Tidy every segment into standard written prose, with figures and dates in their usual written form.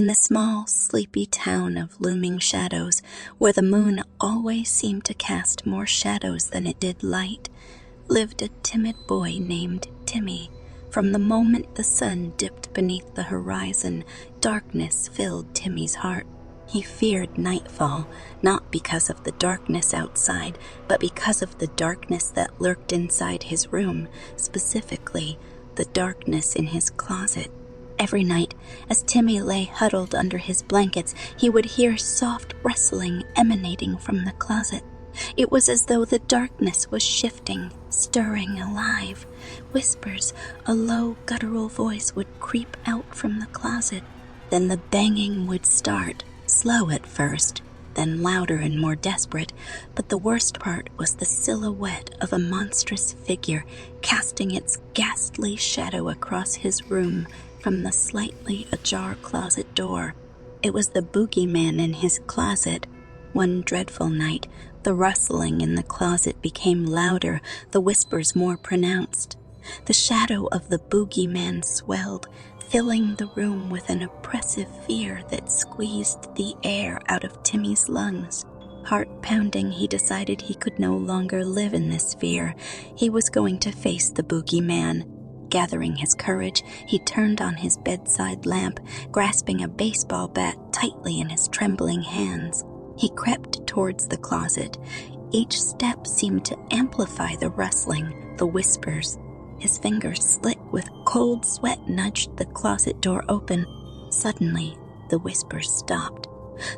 In the small, sleepy town of Looming Shadows, where the moon always seemed to cast more shadows than it did light, lived a timid boy named Timmy. From the moment the sun dipped beneath the horizon, darkness filled Timmy's heart. He feared nightfall, not because of the darkness outside, but because of the darkness that lurked inside his room, specifically the darkness in his closet. Every night, as Timmy lay huddled under his blankets, he would hear soft rustling emanating from the closet. It was as though the darkness was shifting, stirring alive. Whispers, a low guttural voice would creep out from the closet. Then the banging would start, slow at first, then louder and more desperate, but the worst part was the silhouette of a monstrous figure casting its ghastly shadow across his room from the slightly ajar closet door. It was the Boogeyman in his closet. One dreadful night, the rustling in the closet became louder, the whispers more pronounced. The shadow of the Boogeyman swelled, filling the room with an oppressive fear that squeezed the air out of Timmy's lungs. Heart-pounding, he decided he could no longer live in this fear. He was going to face the Boogeyman. Gathering his courage, he turned on his bedside lamp, grasping a baseball bat tightly in his trembling hands. He crept towards the closet. Each step seemed to amplify the rustling, the whispers. His fingers, slick with cold sweat, nudged the closet door open. Suddenly, the whispers stopped.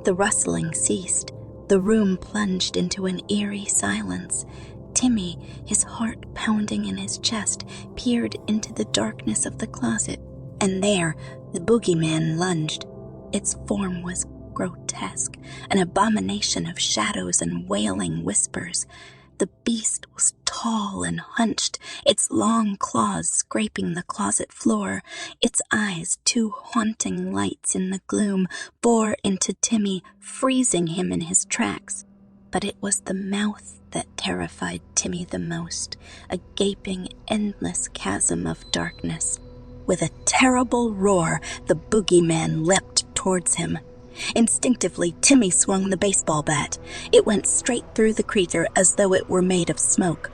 The rustling ceased. The room plunged into an eerie silence. Timmy, his heart pounding in his chest, peered into the darkness of the closet, and there the Boogeyman lunged. Its form was grotesque, an abomination of shadows and wailing whispers. The beast was tall and hunched, its long claws scraping the closet floor. Its eyes, two haunting lights in the gloom, bore into Timmy, freezing him in his tracks. But it was the mouth that terrified Timmy the most, a gaping, endless chasm of darkness. With a terrible roar, the Boogeyman leapt towards him. Instinctively, Timmy swung the baseball bat. It went straight through the creature as though it were made of smoke.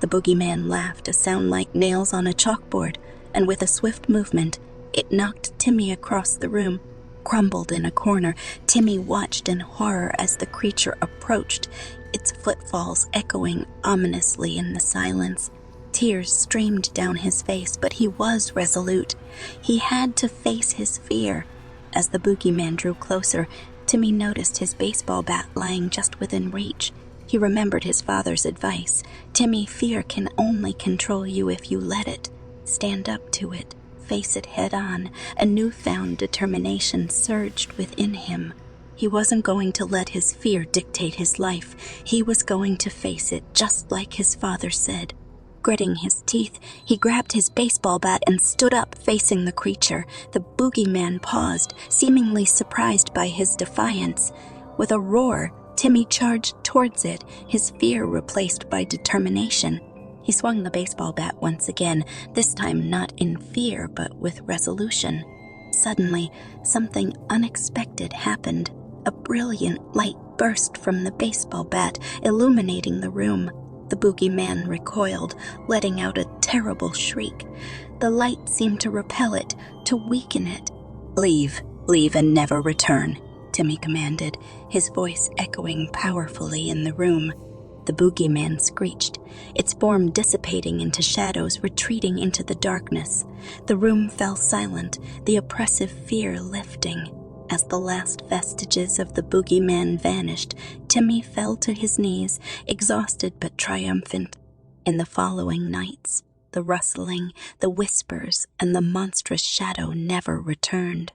The Boogeyman laughed, a sound like nails on a chalkboard, and with a swift movement, it knocked Timmy across the room. Crumbled in a corner, Timmy watched in horror as the creature approached, its footfalls echoing ominously in the silence. Tears streamed down his face, but he was resolute. He had to face his fear. As the Boogeyman drew closer, Timmy noticed his baseball bat lying just within reach. He remembered his father's advice. Timmy, fear can only control you if you let it. Stand up to it. Face it head-on. A newfound determination surged within him. He wasn't going to let his fear dictate his life. He was going to face it, just like his father said. Gritting his teeth, he grabbed his baseball bat and stood up facing the creature. The Boogeyman paused, seemingly surprised by his defiance. With a roar, Timmy charged towards it, his fear replaced by determination. He swung the baseball bat once again, this time not in fear but with resolution. Suddenly, something unexpected happened. A brilliant light burst from the baseball bat, illuminating the room. The Boogeyman recoiled, letting out a terrible shriek. The light seemed to repel it, to weaken it. "Leave and never return," Timmy commanded, his voice echoing powerfully in the room. The Boogeyman screeched, its form dissipating into shadows, retreating into the darkness. The room fell silent, the oppressive fear lifting. As the last vestiges of the Boogeyman vanished, Timmy fell to his knees, exhausted but triumphant. In the following nights, the rustling, the whispers, and the monstrous shadow never returned.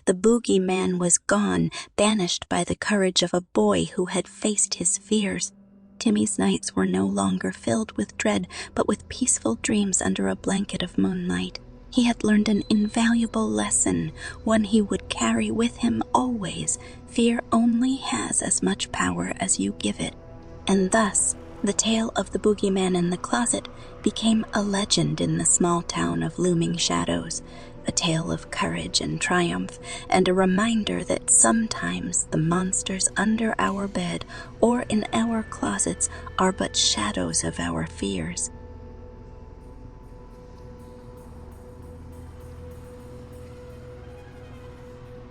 The Boogeyman was gone, banished by the courage of a boy who had faced his fears. Timmy's nights were no longer filled with dread, but with peaceful dreams under a blanket of moonlight. He had learned an invaluable lesson, one he would carry with him always. Fear only has as much power as you give it. And thus, the tale of the Boogeyman in the closet became a legend in the small town of Looming Shadows. a tale of courage and triumph, and a reminder that sometimes the monsters under our bed or in our closets are but shadows of our fears.